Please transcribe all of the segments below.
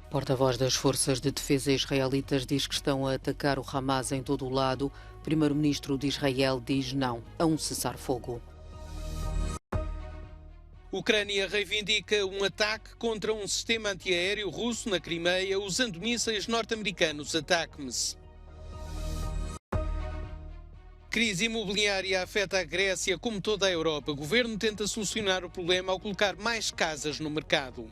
Porta-voz das Forças de Defesa israelitas diz que estão a atacar o Hamas em todo o lado. O primeiro-ministro de Israel diz não a um cessar-fogo. Ucrânia reivindica um ataque contra um sistema antiaéreo russo na Crimeia usando mísseis norte-americanos ATACMS. Crise imobiliária afeta a Grécia como toda a Europa. O governo tenta solucionar o problema ao colocar mais casas no mercado.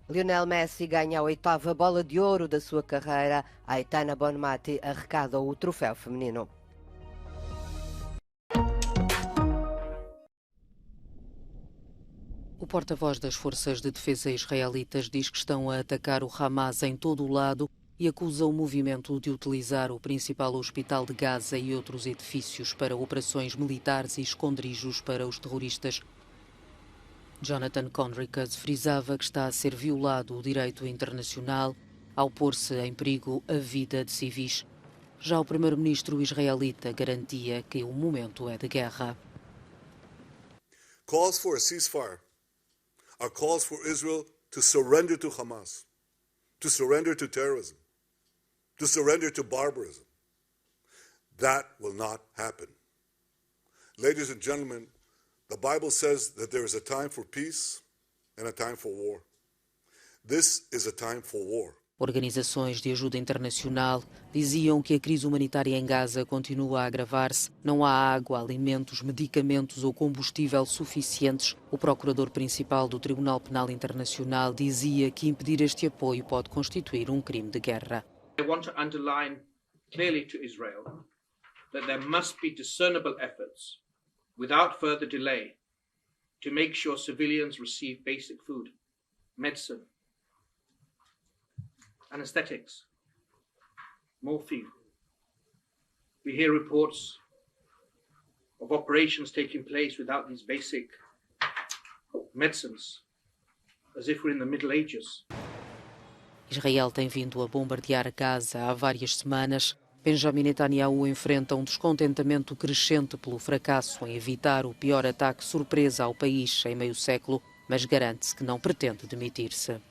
Lionel Messi ganha a 8ª bola de ouro da sua carreira. Aitana Bonmati arrecada o troféu feminino. O porta-voz das Forças de Defesa israelitas diz que estão a atacar o Hamas em todo o lado e acusa o movimento de utilizar o principal hospital de Gaza e outros edifícios para operações militares e esconderijos para os terroristas. Jonathan Conricus frisava que está a ser violado o direito internacional ao pôr-se em perigo a vida de civis. Já o primeiro-ministro israelita garantia que o momento é de guerra. Calls for a ceasefire are calls for Israel to surrender to Hamas, to surrender to terrorism, to surrender to barbarism. That will not happen. Ladies and gentlemen, the Bible says that there is a time for peace and a time for war. This is a time for war. Organizações de ajuda internacional diziam que a crise humanitária em Gaza continua a agravar-se. Não há água, alimentos, medicamentos ou combustível suficientes. O procurador principal do Tribunal Penal Internacional dizia que impedir este apoio pode constituir um crime de guerra. I want to underline clearly to Israel that there must be discernible efforts without further delay to make sure civilians receive basic food, medicine, anesthetics, morphine. We hear reports of operations taking place without these basic medicines, as if we're in the Middle Ages. Israel tem vindo a bombardear Gaza há várias semanas. Benjamin Netanyahu enfrenta um descontentamento crescente pelo fracasso em evitar o pior ataque surpresa ao país em meio século, mas garante-se que não pretende demitir-se.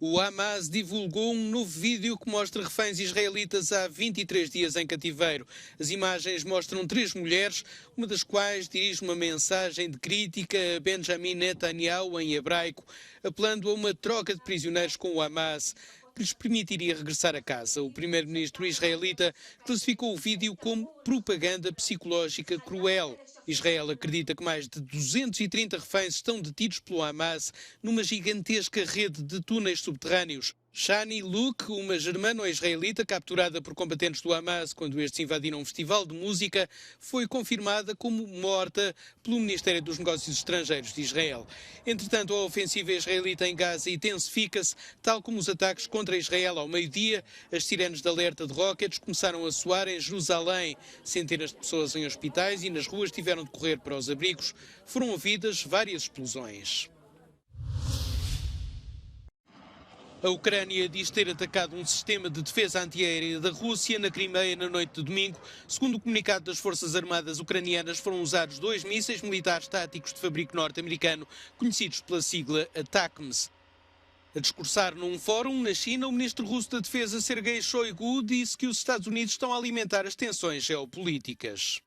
O Hamas divulgou um novo vídeo que mostra reféns israelitas há 23 dias em cativeiro. As imagens mostram 3 mulheres, uma das quais dirige uma mensagem de crítica a Benjamin Netanyahu em hebraico, apelando a uma troca de prisioneiros com o Hamas, que lhes permitiria regressar a casa. O primeiro-ministro israelita classificou o vídeo como propaganda psicológica cruel. Israel acredita que mais de 230 reféns estão detidos pelo Hamas numa gigantesca rede de túneis subterrâneos. Shani Luke, uma germano-israelita capturada por combatentes do Hamas quando estes invadiram um festival de música, foi confirmada como morta pelo Ministério dos Negócios Estrangeiros de Israel. Entretanto, a ofensiva israelita em Gaza intensifica-se, tal como os ataques contra Israel ao meio-dia. As sirenes de alerta de rockets começaram a soar em Jerusalém. Centenas de pessoas em hospitais e nas ruas tiveram de correr para os abrigos. Foram ouvidas várias explosões. A Ucrânia diz ter atacado um sistema de defesa antiaérea da Rússia na Crimeia na noite de domingo. Segundo o comunicado das Forças Armadas ucranianas, foram usados 2 mísseis militares táticos de fabrico norte-americano, conhecidos pela sigla ATACMS. A discursar num fórum na China, o ministro russo da Defesa, Sergei Shoigu, disse que os Estados Unidos estão a alimentar as tensões geopolíticas.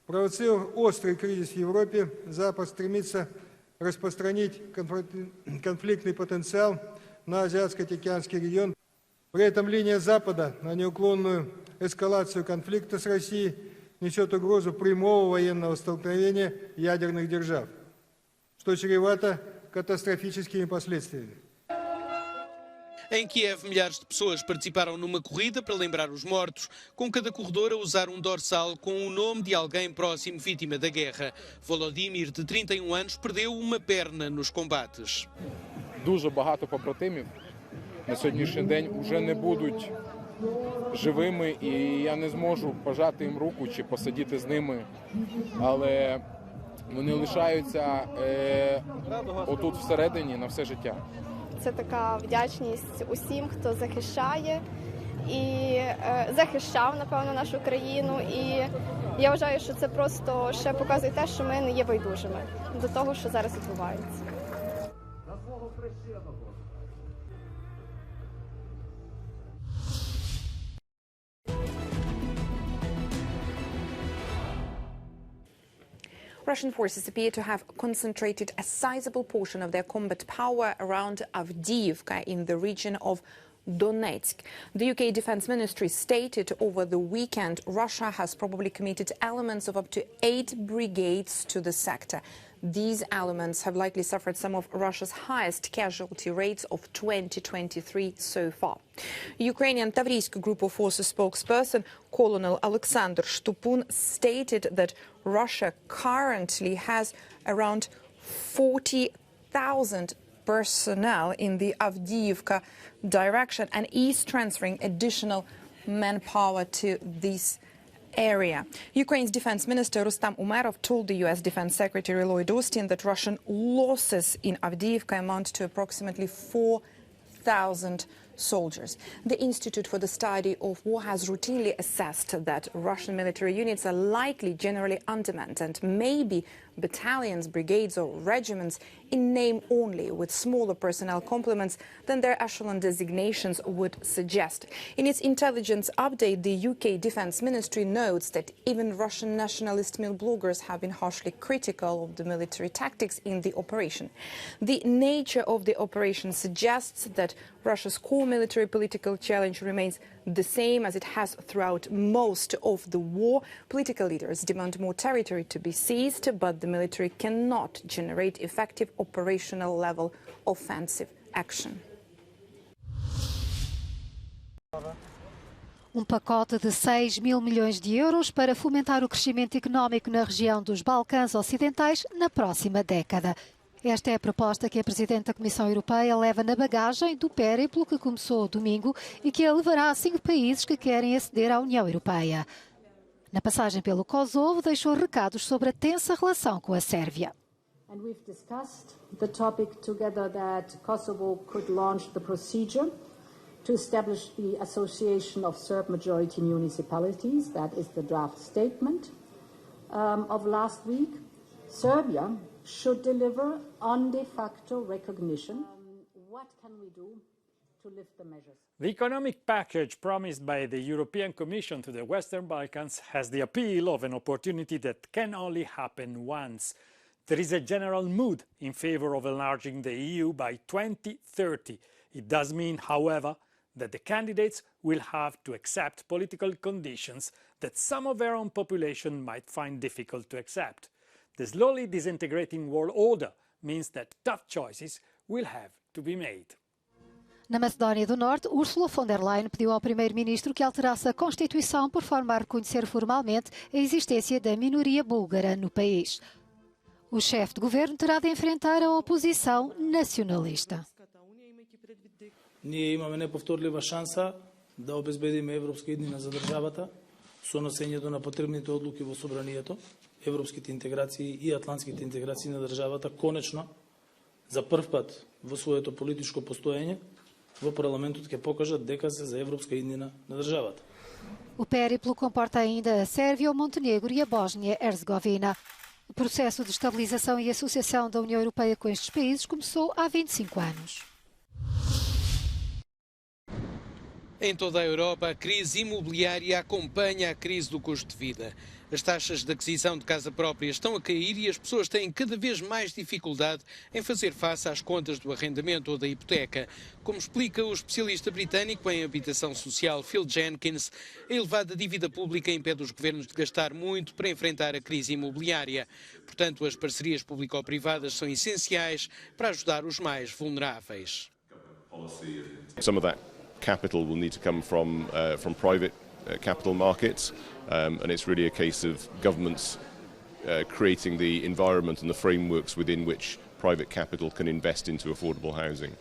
Провоцируя острый кризис в Европе, Запад стремится распространить конфликтный потенциал на Азиатско-Тихоокеанский регион. При этом линия Запада на неуклонную эскалацию конфликта с Россией несет угрозу прямого военного столкновения ядерных держав, что чревато катастрофическими последствиями. Em Kiev, milhares de pessoas participaram numa corrida para lembrar os mortos, com cada corredor a usar um dorsal com o nome de alguém próximo vítima da guerra. Volodymyr, de 31 anos, perdeu uma perna nos combates. Дуже багато побратимів на сьогоднішній день вже не будуть живими, і я не зможу пожати їм руку чи посидіти з ними, але вони лишаються отут всередині на все життя. Це така вдячність усім, хто захищає і захищав, напевно, нашу країну. І Я вважаю, що це просто ще показує те, що ми не є байдужими до того, що зараз відбувається. Russian forces appear to have concentrated a sizable portion of their combat power around Avdiivka in the region of Donetsk. The UK Defence Ministry stated over the weekend Russia has probably committed elements of up to 8 brigades to the sector. These elements have likely suffered some of Russia's highest casualty rates of 2023 so far. Ukrainian Tavriisk Group of Forces spokesperson Colonel Alexander Shtupun stated that Russia currently has around 40,000 personnel in the Avdiivka direction and is transferring additional manpower to this area. Ukraine's defense minister Rustam Umerov told the U.S. Defense Secretary Lloyd Austin that Russian losses in Avdiivka amount to approximately 4,000 soldiers. The Institute for the Study of War has routinely assessed that Russian military units are likely generally undermanned and maybe battalions, brigades or regiments in name only with smaller personnel complements than their echelon designations would suggest. In its intelligence update, the UK Defence Ministry notes that even Russian nationalist male bloggers have been harshly critical of the military tactics in the operation. The nature of the operation suggests that Russia's core military political challenge remains the same as it has throughout most of the war. Political leaders demand more territory to be seized, but the military cannot generate effective operational level offensive action. Pacote de 6 mil milhões de euros para fomentar o crescimento económico na região dos Balcãs Ocidentais na próxima década. Esta é a proposta que a Presidente da Comissão Europeia leva na bagagem do périplo que começou domingo e que a levará a 5 países que querem aceder à União Europeia. Na passagem pelo Kosovo, deixou recados sobre a tensa relação com a Sérvia. And we've discussed the topic together that Kosovo could launch the procedure to establish the Association of Serb Majority Municipalities. That is the draft statement of last week. Serbia should deliver on de facto recognition. What can we do to lift the measures? The economic package promised by the European Commission to the Western Balkans has the appeal of an opportunity that can only happen once. There is a general mood in favor of enlarging the EU by 2030. It does mean, however, that the candidates will have to accept political conditions that some of their own population might find difficult to accept. The slowly disintegrating world order means that tough choices will have to be made. Na Macedónia do Norte, Ursula von der Leyen pediu ao primeiro-ministro que alterasse a Constituição por forma a reconhecer formalmente a existência da minoria búlgara no país. O chefe de governo terá de enfrentar a oposição nacionalista. Ние имаме неповторлива шанса да обезбедиме европска иднина за државата со носењето на потребните одлуки во собранието, европските интеграции и атлантските интеграции на државата конечно за прв пат во своето политичко постоење во парламентот ќе покажат дека се за европска иднина на државата. O périplo comporta ainda a Sérvia, o Montenegro e a Bósnia-Herzegovina. O processo de estabilização e associação da União Europeia com estes países começou há 25 anos. Em toda a Europa, a crise imobiliária acompanha a crise do custo de vida. As taxas de aquisição de casa própria estão a cair e as pessoas têm cada vez mais dificuldade em fazer face às contas do arrendamento ou da hipoteca. Como explica o especialista britânico em habitação social Phil Jenkins, a elevada dívida pública impede os governos de gastar muito para enfrentar a crise imobiliária. Portanto, as parcerias público-privadas são essenciais para ajudar os mais vulneráveis. Some of that capital will need to come from private capital markets, and it's really a case of governments creating the environment and the frameworks within which private capital can invest into affordable housing.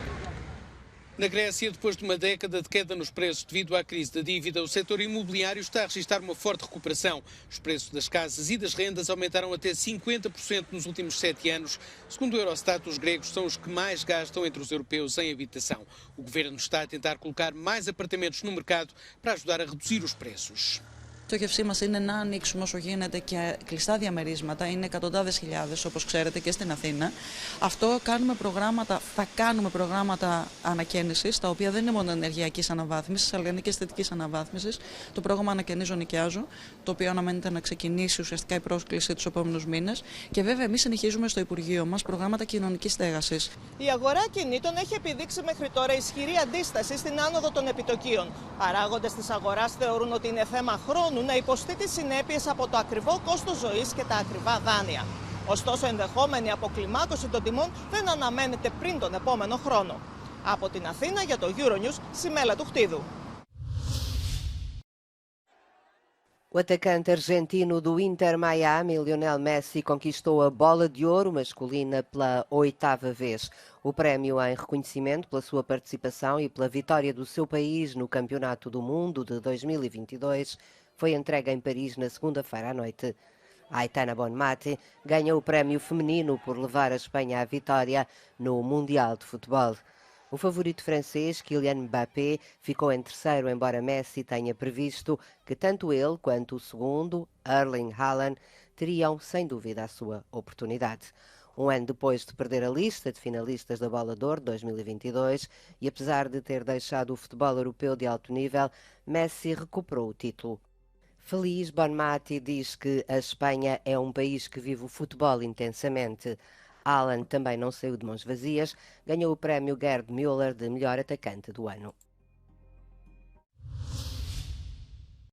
Na Grécia, depois de uma década de queda nos preços devido à crise da dívida, o setor imobiliário está a registrar uma forte recuperação. Os preços das casas e das rendas aumentaram até 50% nos últimos 7 anos. Segundo o Eurostat, os gregos são os que mais gastam entre os europeus em habitação. O governo está a tentar colocar mais apartamentos no mercado para ajudar a reduzir os preços. Η στόχευσή μας είναι να ανοίξουμε όσο γίνεται και κλειστά διαμερίσματα. Είναι εκατοντάδες χιλιάδες, όπως ξέρετε, και στην Αθήνα. Αυτό θα κάνουμε προγράμματα ανακαίνησης, τα οποία δεν είναι μόνο ενεργειακής αναβάθμισης, αλλά είναι και αισθητικής αναβάθμισης. Το πρόγραμμα Ανακαινίζω Νοικιάζω, το οποίο αναμένεται να ξεκινήσει ουσιαστικά η πρόσκληση τους επόμενους μήνες. Και βέβαια, εμείς συνεχίζουμε στο Υπουργείο μας προγράμματα κοινωνικής στέγασης. Η αγορά κινήτων έχει επιδείξει μέχρι τώρα ισχυρή αντίσταση στην άνοδο των επιτοκίων. Παράγοντες της αγοράς θεωρούν ότι είναι θέμα χρόνου να υποστεί τις συνέπειες από το ακριβό κόστος ζωής και τα ακριβά δάνεια. Ωστόσο, ενδεχόμενη αποκλιμάκωση των τιμών δεν αναμένεται πριν τον επόμενο χρόνο. Από την Αθήνα για το Euronews, Σιμέλα του Χτίδου. O atacante argentino do Inter Miami, Lionel Messi, conquistou a Bola de Ouro masculina pela 8ª vez. O prémio em reconhecimento pela sua participação e pela vitória do seu país no Campeonato do Mundo de 2022 foi entregue em Paris na segunda-feira à noite. Aitana Bonmati ganhou o prémio feminino por levar a Espanha à vitória no Mundial de Futebol. O favorito francês, Kylian Mbappé, ficou em terceiro, embora Messi tenha previsto que tanto ele quanto o segundo, Erling Haaland, teriam sem dúvida a sua oportunidade. Um ano depois de perder a lista de finalistas da Bola de Ouro 2022 e apesar de ter deixado o futebol europeu de alto nível, Messi recuperou o título. Feliz, Bonmati diz que a Espanha é um país que vive o futebol intensamente. Haaland também não saiu de mãos vazias, ganhou o prémio Gerd Müller de melhor atacante do ano.